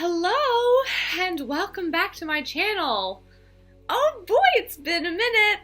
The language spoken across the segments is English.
Hello and welcome back to my channel. Oh boy, it's been a minute.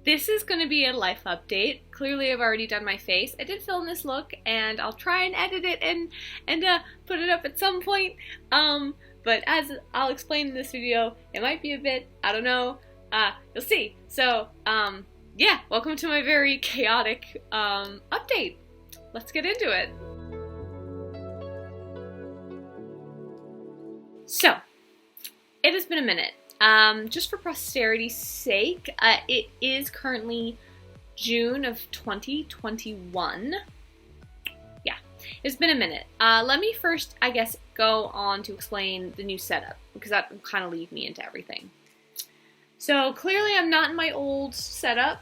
This is going to be a life update. Clearly I've already done my face. I did film this look and I'll try and edit it and put it up at some point. But as I'll explain in this video, it might be a bit, I don't know, you'll see. So, yeah, welcome to my very chaotic update. Let's get into it. So, it has been a minute. Just for posterity's sake, it is currently June of 2021. Yeah, it's been a minute. Let me first, I guess, go on to explain the new setup, because that will kind of lead me into everything. So, clearly I'm not in my old setup,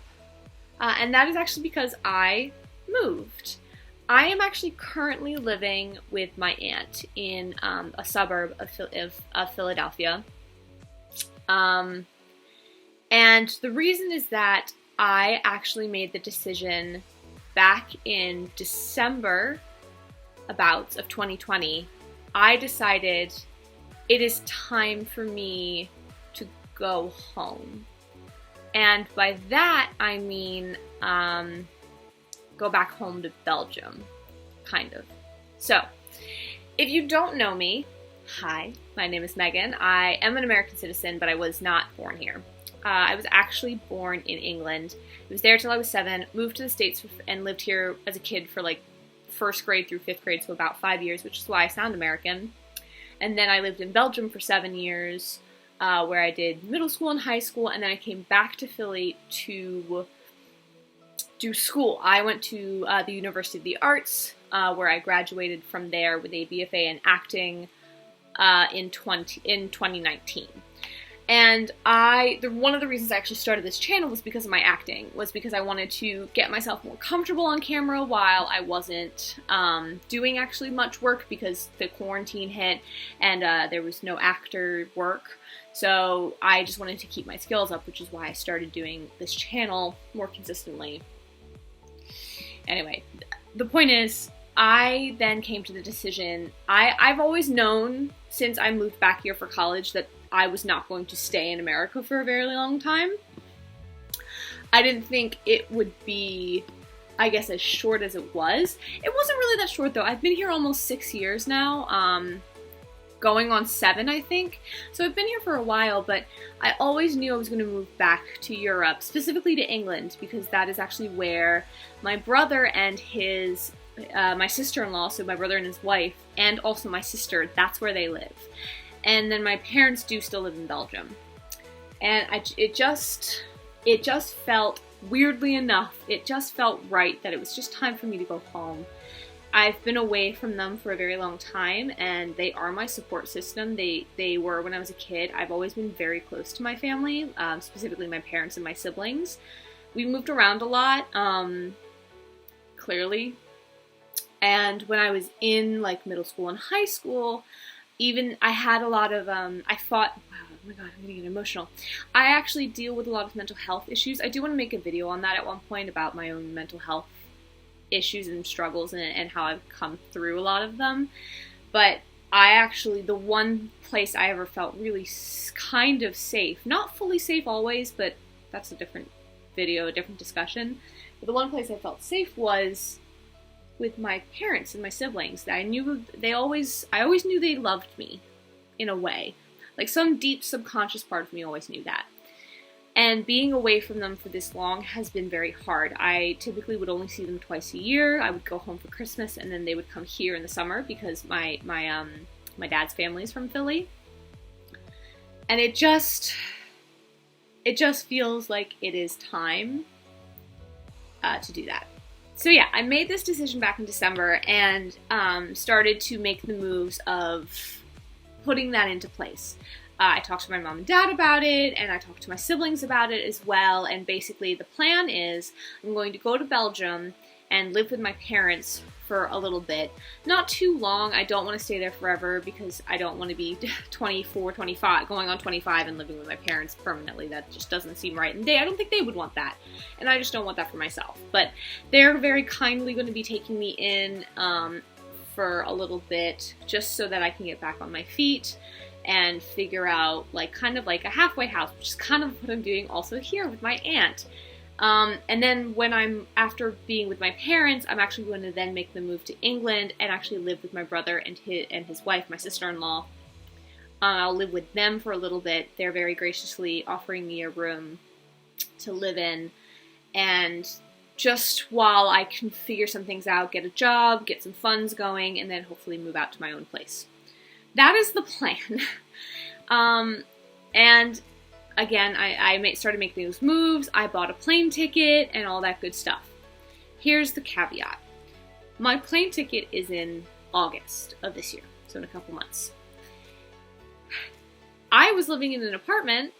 and that is actually because I moved. I am actually currently living with my aunt in a suburb of Philadelphia. And the reason is that I actually made the decision back in December of 2020. I decided it is time for me to go home. And by that I mean go back home to Belgium, kind of. So, if you don't know me, hi, my name is Megan. I am an American citizen, but I was not born here. I was actually born in England. I was there till I was 7, moved to the States and lived here as a kid for like 1st grade through 5th grade, so about 5 years, which is why I sound American. And then I lived in Belgium for 7 years, where I did middle school and high school, and then I came back to Philly to do school. I went to the University of the Arts, where I graduated from there with a BFA in acting in 2019. And one of the reasons I actually started this channel was because of my acting, was because I wanted to get myself more comfortable on camera while I wasn't doing actually much work because the quarantine hit and there was no actor work. So I just wanted to keep my skills up, which is why I started doing this channel more consistently. Anyway, the point is, I then came to the decision, I've always known since I moved back here for college that I was not going to stay in America for a very long time. I didn't think it would be, I guess, as short as it was. It wasn't really that short though. I've been here almost 6 years now, going on 7, I think. So I've been here for a while, but I always knew I was going to move back to Europe, specifically to England, because that is actually where my brother and his, my sister-in-law, so my brother and his wife, and also my sister, that's where they live. And then my parents do still live in Belgium. And it just felt, weirdly enough, it just felt right that it was just time for me to go home. I've been away from them for a very long time, and they are my support system. They were when I was a kid. I've always been very close to my family, specifically my parents and my siblings. We moved around a lot, clearly. And when I was in like middle school and high school, even I had a lot of, I fought, wow, oh my god, I'm getting emotional. I actually deal with a lot of mental health issues. I do want to make a video on that at one point about my own mental health issues and struggles and how I've come through a lot of them. But I actually, the one place I ever felt really kind of safe, not fully safe always, but that's a different video, a different discussion. But the one place I felt safe was with my parents and my siblings. I always knew they loved me in a way. Like some deep subconscious part of me always knew that. And being away from them for this long has been very hard. I typically would only see them twice a year. I would go home for Christmas and then they would come here in the summer because my dad's family is from Philly. And it just feels like it is time to do that. So yeah, I made this decision back in December and started to make the moves of putting that into place. I talked to my mom and dad about it, and I talked to my siblings about it as well, and basically the plan is I'm going to go to Belgium and live with my parents for a little bit. Not too long. I don't want to stay there forever because I don't want to be 24, 25, going on 25 and living with my parents permanently. That just doesn't seem right. And I don't think they would want that. And I just don't want that for myself. But they're very kindly going to be taking me in for a little bit just so that I can get back on my feet and figure out like kind of like a halfway house, which is kind of what I'm doing also here with my aunt. And then when after being with my parents, I'm actually going to then make the move to England and actually live with my brother and his wife, my sister-in-law. I'll live with them for a little bit. They're very graciously offering me a room to live in, and just while I can figure some things out, get a job, get some funds going, and then hopefully move out to my own place. That is the plan. And again, I started making those moves. I bought a plane ticket and all that good stuff. Here's the caveat. My plane ticket is in August of this year, so in a couple months. I was living in an apartment,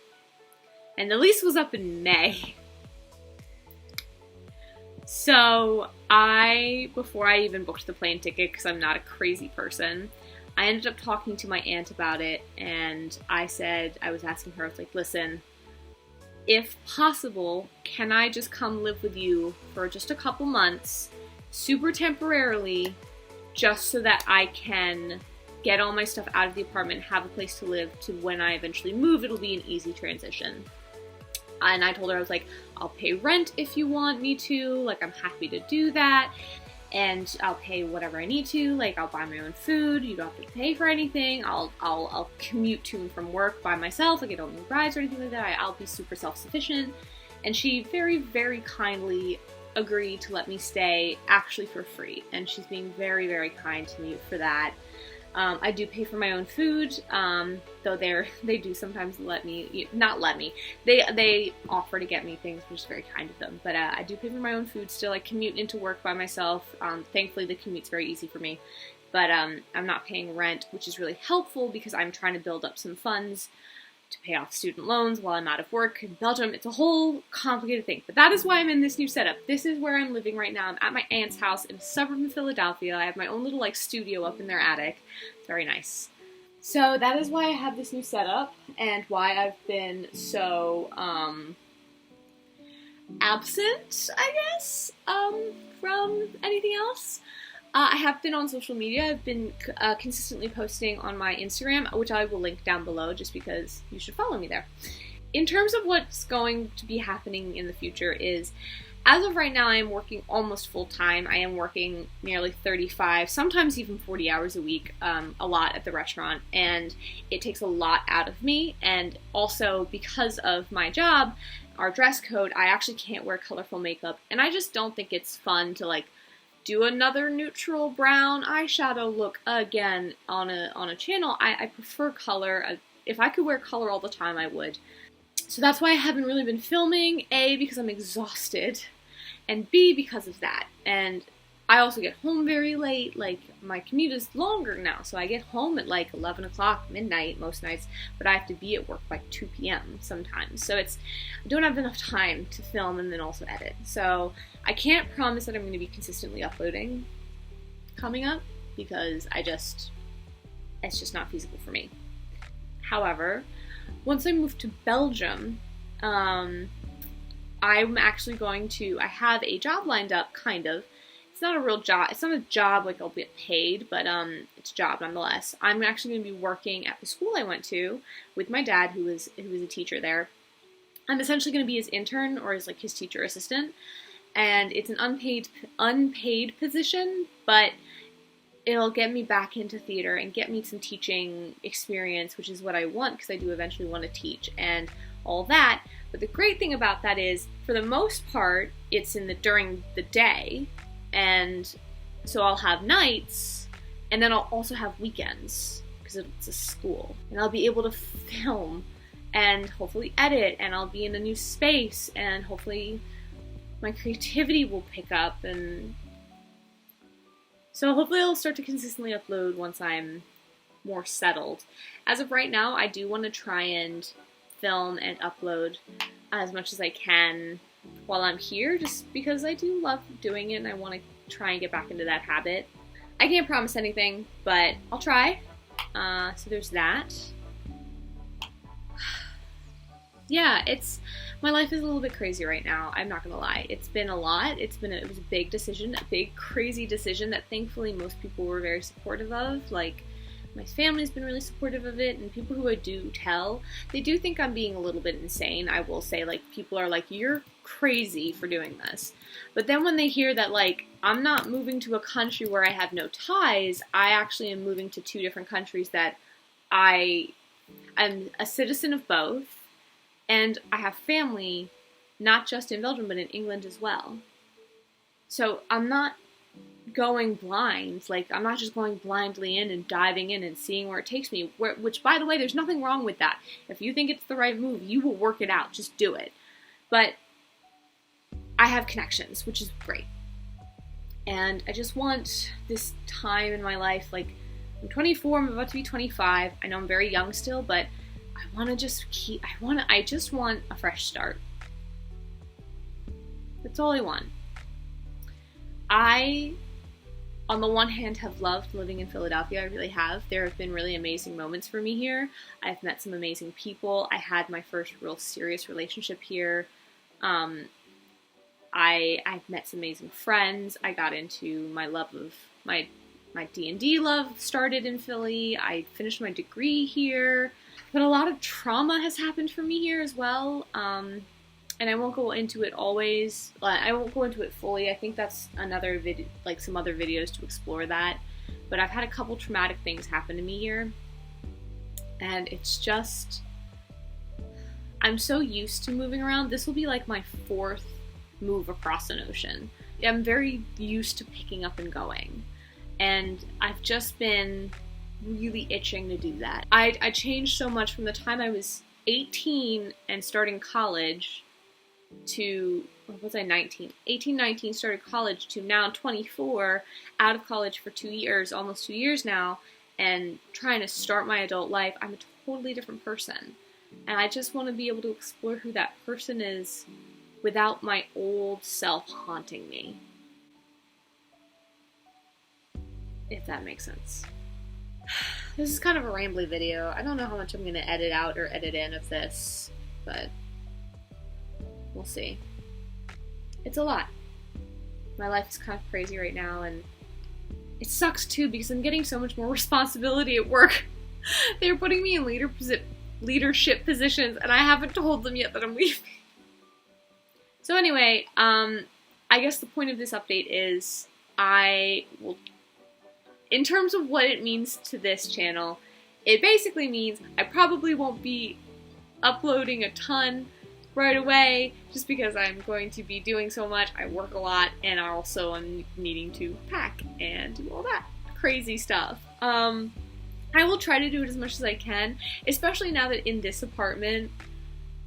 and the lease was up in May. So before I even booked the plane ticket, because I'm not a crazy person, I ended up talking to my aunt about it, and I was asking her, I was like, listen, if possible, can I just come live with you for just a couple months, super temporarily, just so that I can get all my stuff out of the apartment, have a place to live, to when I eventually move, it'll be an easy transition. And I told her, I was like, I'll pay rent if you want me to, like, I'm happy to do that, and I'll pay whatever I need to, like, I'll buy my own food, you don't have to pay for anything, I'll commute to and from work by myself, like, I don't need rides or anything like that, I'll be super self-sufficient. And she very, very kindly agreed to let me stay, actually for free, and she's being very, very kind to me for that. I do pay for my own food, though they do sometimes they offer to get me things, which is very kind of them, but I do pay for my own food still. I commute into work by myself. Thankfully the commute's very easy for me, but I'm not paying rent, which is really helpful because I'm trying to build up some funds to pay off student loans while I'm out of work in Belgium. It's a whole complicated thing, but that is why I'm in this new setup. This is where I'm living right now. I'm at my aunt's house in a suburb of Philadelphia. I have my own little like studio up in their attic. It's very nice. So that is why I have this new setup and why I've been so absent, I guess, from anything else. I have been on social media. I've been consistently posting on my Instagram, which I will link down below just because you should follow me there. In terms of what's going to be happening in the future is, as of right now, I am working almost full-time. I am working nearly 35, sometimes even 40 hours a week, a lot at the restaurant, and it takes a lot out of me. And also, because of my job, our dress code, I actually can't wear colorful makeup, and I just don't think it's fun to, like, do another neutral brown eyeshadow look again on a channel. I prefer color. If I could wear color all the time, I would. So that's why I haven't really been filming, A, because I'm exhausted, and B, because of that. And I also get home very late. Like, my commute is longer now, so I get home at like 11 o'clock, midnight most nights, but I have to be at work by 2 p.m. sometimes. So I don't have enough time to film and then also edit. So I can't promise that I'm going to be consistently uploading coming up because it's just not feasible for me. However, once I move to Belgium, I'm actually I have a job lined up, kind of. It's not a real job. It's not a job like I'll get paid, but it's a job nonetheless. I'm actually going to be working at the school I went to with my dad, who was a teacher there. I'm essentially going to be his intern or his teacher assistant, and it's an unpaid position, but it'll get me back into theater and get me some teaching experience, which is what I want because I do eventually want to teach and all that. But the great thing about that is, for the most part, it's during the day. And so I'll have nights, and then I'll also have weekends, because it's a school. And I'll be able to film, and hopefully edit, and I'll be in a new space, and hopefully my creativity will pick up, and so hopefully I'll start to consistently upload once I'm more settled. As of right now, I do want to try and film and upload as much as I can while I'm here, just because I do love doing it and I want to try and get back into that habit. I can't promise anything, but I'll try. So there's that. yeah, my life is a little bit crazy right now. I'm not gonna lie. It's been a lot. It was a big decision, a big crazy decision that thankfully most people were very supportive of. Like, my family's been really supportive of it, and people who I do tell, they do think I'm being a little bit insane. I will say, like, people are like, you're crazy for doing this. But then when they hear that, like, I'm not moving to a country where I have no ties, I actually am moving to 2 different countries that I'm a citizen of both, and I have family not just in Belgium, but in England as well. So I'm not going blind. Like, I'm not just going blindly in and diving in and seeing where it takes me. Which, by the way, there's nothing wrong with that. If you think it's the right move, you will work it out. Just do it. But I have connections, which is great. And I just want this time in my life, like, I'm 24, I'm about to be 25. I know I'm very young still, but I just want a fresh start. That's all I want. I, on the one hand, have loved living in Philadelphia. I really have. There have been really amazing moments for me here. I've met some amazing people. I had my first real serious relationship here. I've met some amazing friends. I got into my love of my D&D love started in Philly. I finished my degree here. But a lot of trauma has happened for me here as well. And I won't go into it always. I won't go into it fully. I think that's another video, like some other videos to explore that. But I've had a couple traumatic things happen to me here. And it's just, I'm so used to moving around. This will be like my 4th move across an ocean. I'm very used to picking up and going. And I've just been really itching to do that. I changed so much from the time I was 18 and starting college to, what was I, 19? 18, 19, started college to now 24, out of college for 2 years, almost 2 years now, and trying to start my adult life. I'm a totally different person. And I just want to be able to explore who that person is without my old self haunting me. If that makes sense. This is kind of a rambly video. I don't know how much I'm going to edit out or edit in of this, but we'll see. It's a lot. My life is kind of crazy right now, and it sucks too because I'm getting so much more responsibility at work. They're putting me in leadership positions, and I haven't told them yet that I'm leaving. So anyway, I guess the point of this update is I will, in terms of what it means to this channel, it basically means I probably won't be uploading a ton right away, just because I'm going to be doing so much. I work a lot, and I also am needing to pack and do all that crazy stuff. I will try to do it as much as I can, especially now that in this apartment,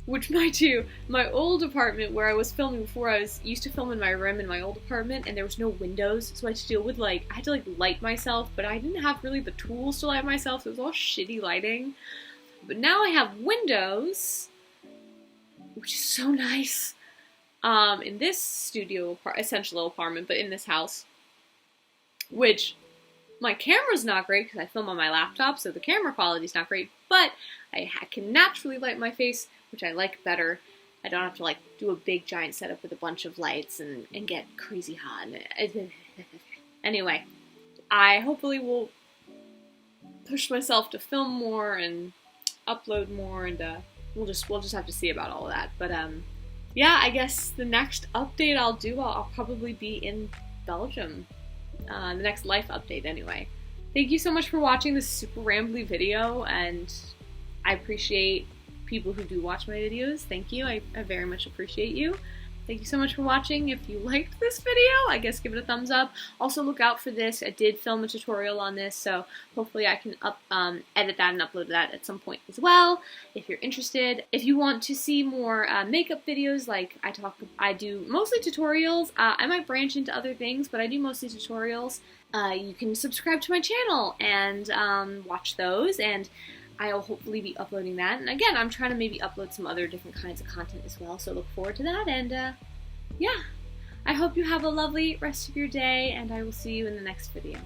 which my old apartment where I was filming before, I used to film in my room in my old apartment, and there was no windows, so I had to deal with, I had to light myself, but I didn't have really the tools to light myself, so it was all shitty lighting. But now I have windows, which is so nice, in this studio, essential apartment, but in this house, which my camera's not great because I film on my laptop, so the camera quality's not great, but I can naturally light my face, which I like better. I don't have to do a big giant setup with a bunch of lights and get crazy hot. Anyway, I hopefully will push myself to film more and upload more, and we'll just have to see about all of that. But yeah, I guess the next update I'll probably be in Belgium. The next life update anyway. Thank you so much for watching this super rambly video, and I appreciate people who do watch my videos. Thank you. I very much appreciate you. Thank you so much for watching. If you liked this video, I guess give it a thumbs up. Also look out for this. I did film a tutorial on this, so hopefully I can edit that and upload that at some point as well, if you're interested. If you want to see more makeup videos, I do mostly tutorials. I might branch into other things, but I do mostly tutorials. You can subscribe to my channel and watch those, and I'll hopefully be uploading that. And again, I'm trying to maybe upload some other different kinds of content as well, so look forward to that. And yeah, I hope you have a lovely rest of your day, and I will see you in the next video.